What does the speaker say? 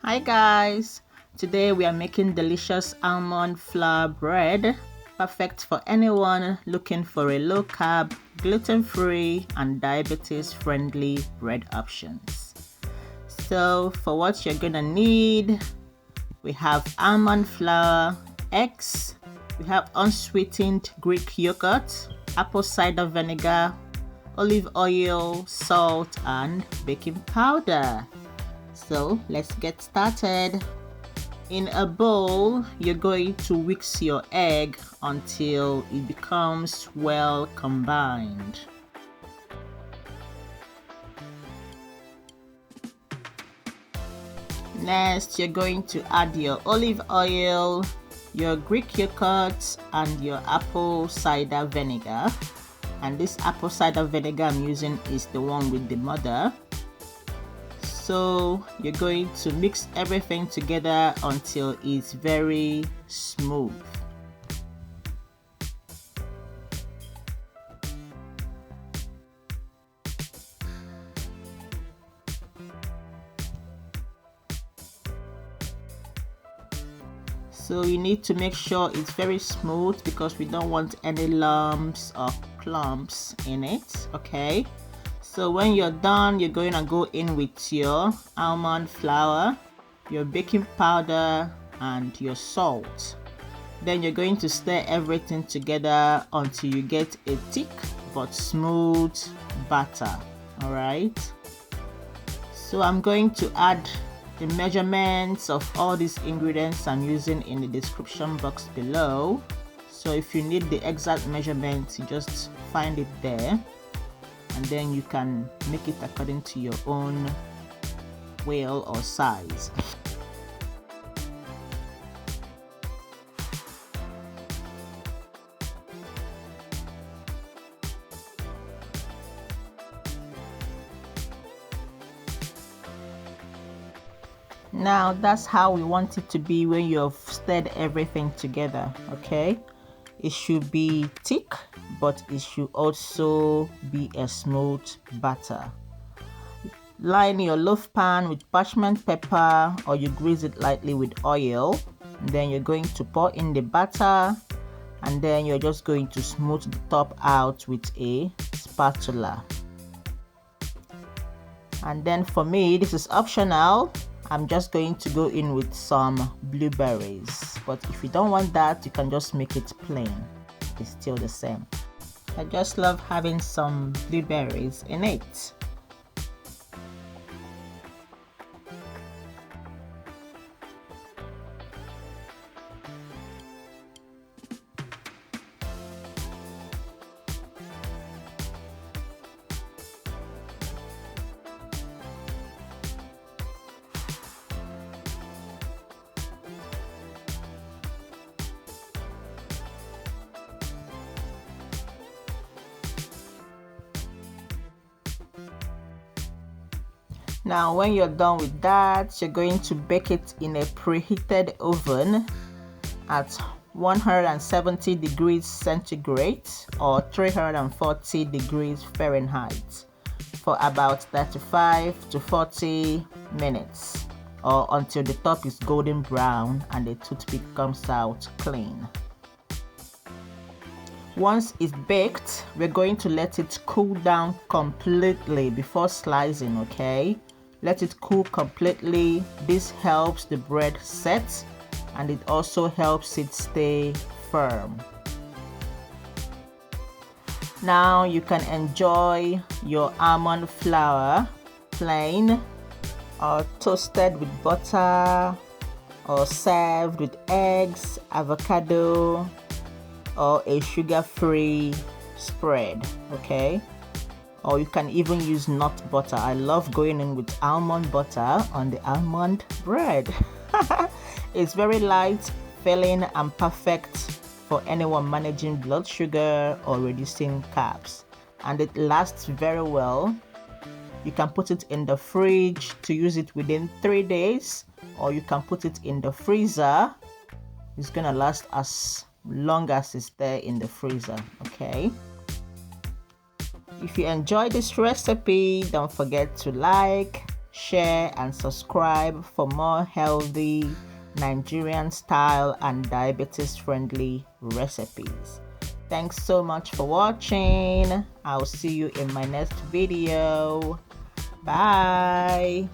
Hi guys, today we are making delicious almond flour bread, perfect for anyone looking for a low-carb, gluten-free and diabetes-friendly bread options. So for what you're gonna need, we have almond flour, eggs, we have unsweetened Greek yogurt, apple cider vinegar, olive oil, salt and baking powder. So let's get started. In a bowl, you're going to whisk your egg until it becomes well combined. Next, you're going to add your olive oil, your Greek yogurt, and your apple cider vinegar. And this apple cider vinegar I'm using is the one with the mother. So you're going to mix everything together until it's very smooth. So you need to make sure it's very smooth because we don't want any lumps or clumps in it, okay? So when you're done, you're going to go in with your almond flour, your baking powder, and your salt. Then you're going to stir everything together until you get a thick but smooth batter. All right. So I'm going to add the measurements of all these ingredients I'm using in the description box below. So if you need the exact measurements, you just find it there. And then you can make it according to your own will or size. Now that's how we want it to be when you've stirred everything together, okay? It should be thick, but it should also be a smooth batter. Line your loaf pan with parchment paper or you grease it lightly with oil. And then you're going to pour in the batter and then you're just going to smooth the top out with a spatula. And then for me, this is optional. I'm just going to go in with some blueberries, but if you don't want that, you can just make it plain. It's still the same. I just love having some blueberries in it. Now when you're done with that, you're going to bake it in a preheated oven at 170 degrees centigrade or 340 degrees Fahrenheit for about 35 to 40 minutes or until the top is golden brown and the toothpick comes out clean. Once it's baked, we're going to let it cool down completely before slicing, okay? Let it cool completely. This helps the bread set and it also helps it stay firm. Now you can enjoy your almond flour plain or toasted with butter or served with eggs, avocado, or a sugar-free spread, okay? Or you can even use nut butter. I love going in with almond butter on the almond bread. It's very light, filling, and perfect for anyone managing blood sugar or reducing carbs. And it lasts very well. You can put it in the fridge to use it within 3 days, or you can put it in the freezer. It's gonna last as long as it's there in the freezer, okay? If you enjoyed this recipe, don't forget to like, share, and subscribe for more healthy Nigerian style and diabetes friendly recipes. Thanks so much for watching. I'll see you in my next video. Bye.